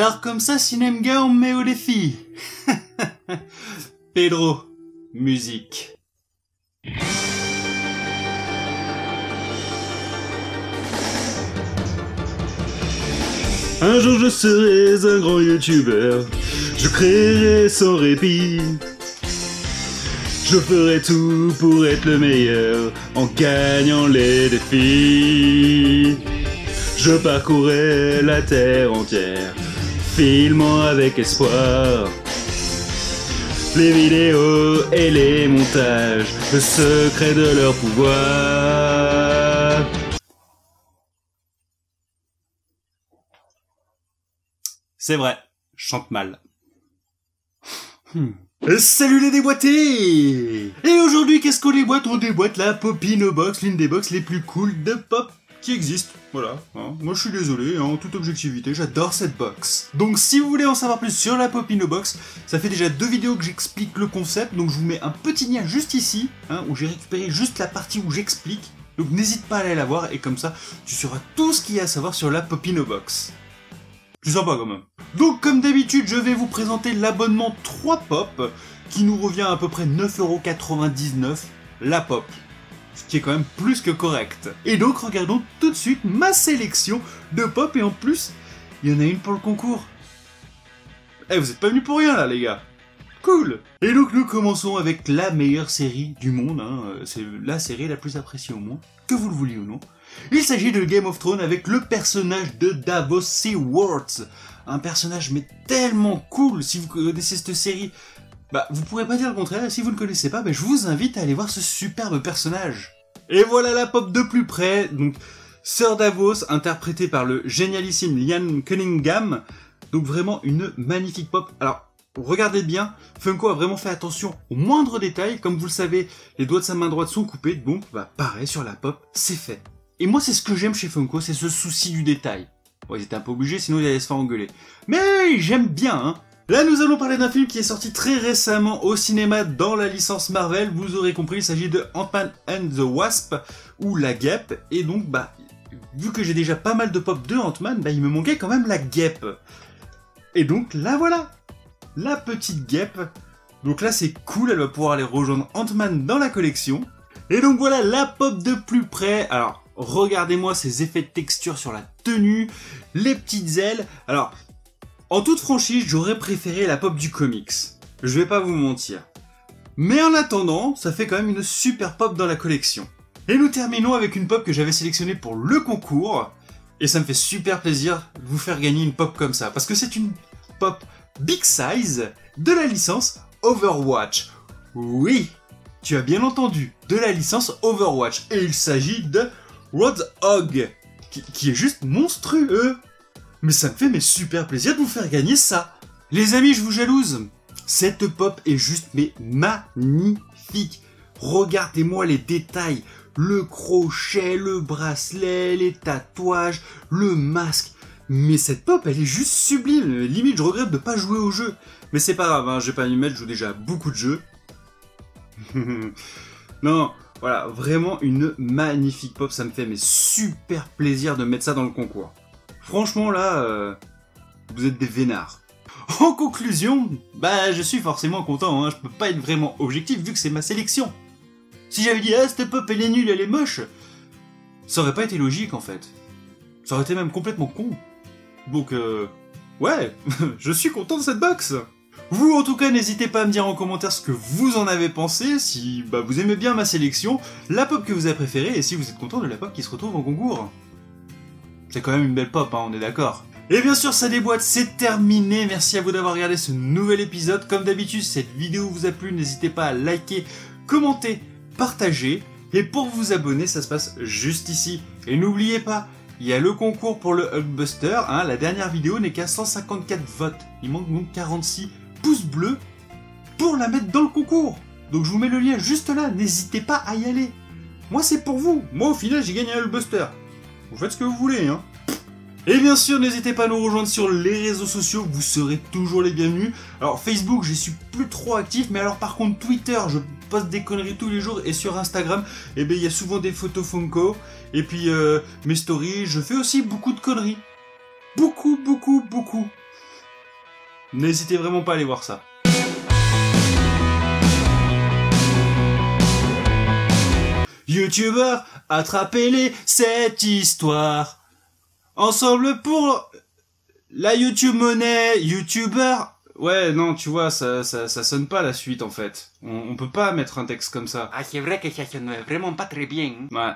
Alors comme ça, Cinemga, on me met au défi. Pedro, musique. Un jour je serai un grand youtubeur, je créerai sans répit. Je ferai tout pour être le meilleur en gagnant les défis. Je parcourrai la terre entière, filmant avec espoir les vidéos et les montages, le secret de leur pouvoir. C'est vrai, je chante mal. Salut les déboîtés! Et aujourd'hui, qu'est-ce qu'on déboîte? On déboîte la Popinobox, l'une des box les plus cool de pop qui existe. Voilà, hein. Moi je suis désolé, hein, en toute objectivité, j'adore cette box. Donc si vous voulez en savoir plus sur la Popinobox, ça fait déjà 2 vidéos que j'explique le concept, donc je vous mets un petit lien juste ici, hein, où j'ai récupéré juste la partie où j'explique. Donc n'hésite pas à aller la voir, et comme ça, tu sauras tout ce qu'il y a à savoir sur la Popinobox. C'est sympa quand même. Donc comme d'habitude, je vais vous présenter l'abonnement 3 pop, qui nous revient à peu près 9,99€ la pop. Ce qui est quand même plus que correct. Et donc regardons tout de suite ma sélection de pop, et en plus, il y en a une pour le concours. Eh, vous êtes pas venus pour rien là les gars. Cool. Et donc nous commençons avec la meilleure série du monde, hein. C'est la série la plus appréciée au monde, que vous le vouliez ou non. Il s'agit de Game of Thrones avec le personnage de Davos Seaworth. Un personnage mais tellement cool. Si vous connaissez cette série, bah vous pourrez pas dire le contraire. Et si vous ne connaissez pas, bah, je vous invite à aller voir ce superbe personnage. Et voilà la pop de plus près. Donc Sir Davos, interprété par le génialissime Ian Cunningham. Donc vraiment une magnifique pop. Alors regardez bien, Funko a vraiment fait attention aux moindres détails. Comme vous le savez, les doigts de sa main droite sont coupés. Donc bah pareil sur la pop, c'est fait. Et moi, c'est ce que j'aime chez Funko, c'est ce souci du détail. Bon, ils étaient un peu obligés, sinon ils allaient se faire engueuler. Mais j'aime bien, hein. Là, nous allons parler d'un film qui est sorti très récemment au cinéma dans la licence Marvel. Vous aurez compris, il s'agit de Ant-Man and the Wasp, ou la guêpe. Et donc, bah, vu que j'ai déjà pas mal de pop de Ant-Man, bah, il me manquait quand même la guêpe. Et donc, là, voilà. La petite guêpe. Donc là, c'est cool, elle va pouvoir aller rejoindre Ant-Man dans la collection. Et donc voilà, la pop de plus près. Alors, regardez-moi ces effets de texture sur la tenue, les petites ailes. Alors, en toute franchise, j'aurais préféré la pop du comics. Je vais pas vous mentir. Mais en attendant, ça fait quand même une super pop dans la collection. Et nous terminons avec une pop que j'avais sélectionnée pour le concours. Et ça me fait super plaisir de vous faire gagner une pop comme ça. Parce que c'est une pop big size de la licence Overwatch. Oui, tu as bien entendu, de la licence Overwatch. Et il s'agit de Roadhog, qui est juste monstrueux. Mais ça me fait super plaisir de vous faire gagner ça. Les amis, je vous jalouse. Cette pop est juste magnifique. Regardez-moi les détails. Le crochet, le bracelet, les tatouages, le masque. Mais cette pop, elle est juste sublime. Limite, je regrette de pas jouer au jeu. Mais c'est pas grave, hein, je vais pas m'y mettre, je joue déjà à beaucoup de jeux. Non, voilà, vraiment une magnifique pop, ça me fait super plaisir de mettre ça dans le concours. Franchement là, vous êtes des vénards. En conclusion, bah je suis forcément content, hein, je peux pas être vraiment objectif vu que c'est ma sélection. Si j'avais dit ah cette pop elle est nulle, elle est moche, ça aurait pas été logique en fait. Ça aurait été même complètement con. Donc ouais, je suis content de cette box. Vous, en tout cas, n'hésitez pas à me dire en commentaire ce que vous en avez pensé, si bah, vous aimez bien ma sélection, la pop que vous avez préférée, et si vous êtes content de la pop qui se retrouve en concours. C'est quand même une belle pop, hein, on est d'accord. Et bien sûr, ça déboîte, c'est terminé. Merci à vous d'avoir regardé ce nouvel épisode. Comme d'habitude, si cette vidéo vous a plu, n'hésitez pas à liker, commenter, partager. Et pour vous abonner, ça se passe juste ici. Et n'oubliez pas, il y a le concours pour le Hulkbuster, hein, la dernière vidéo n'est qu'à 154 votes. Il manque donc 46 pouces bleus pour la mettre dans le concours. Donc je vous mets le lien juste là, n'hésitez pas à y aller. Moi c'est pour vous, moi au final j'ai gagné un Hulkbuster. Vous faites ce que vous voulez, hein. Et bien sûr, n'hésitez pas à nous rejoindre sur les réseaux sociaux, vous serez toujours les bienvenus. Alors Facebook, je suis plus trop actif, mais alors par contre Twitter, je poste des conneries tous les jours, et sur Instagram, eh ben il y a souvent des photos Funko, et puis mes stories, je fais aussi beaucoup de conneries. Beaucoup. N'hésitez vraiment pas à aller voir ça. Youtubeurs, attrapez-les, cette histoire. Ensemble pour la YouTube monnaie, Youtubeurs. Ouais, non, tu vois, ça sonne pas la suite en fait. On peut pas mettre un texte comme ça. Ah, c'est vrai que ça sonne vraiment pas très bien. Ouais.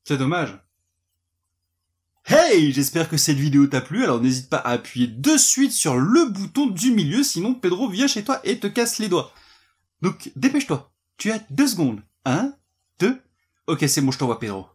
C'est dommage. Hey, j'espère que cette vidéo t'a plu, alors n'hésite pas à appuyer de suite sur le bouton du milieu, sinon Pedro vient chez toi et te casse les doigts. Donc, dépêche-toi. Tu as 2 secondes. 1, 2... Ok, c'est bon, je t'envoie Pedro.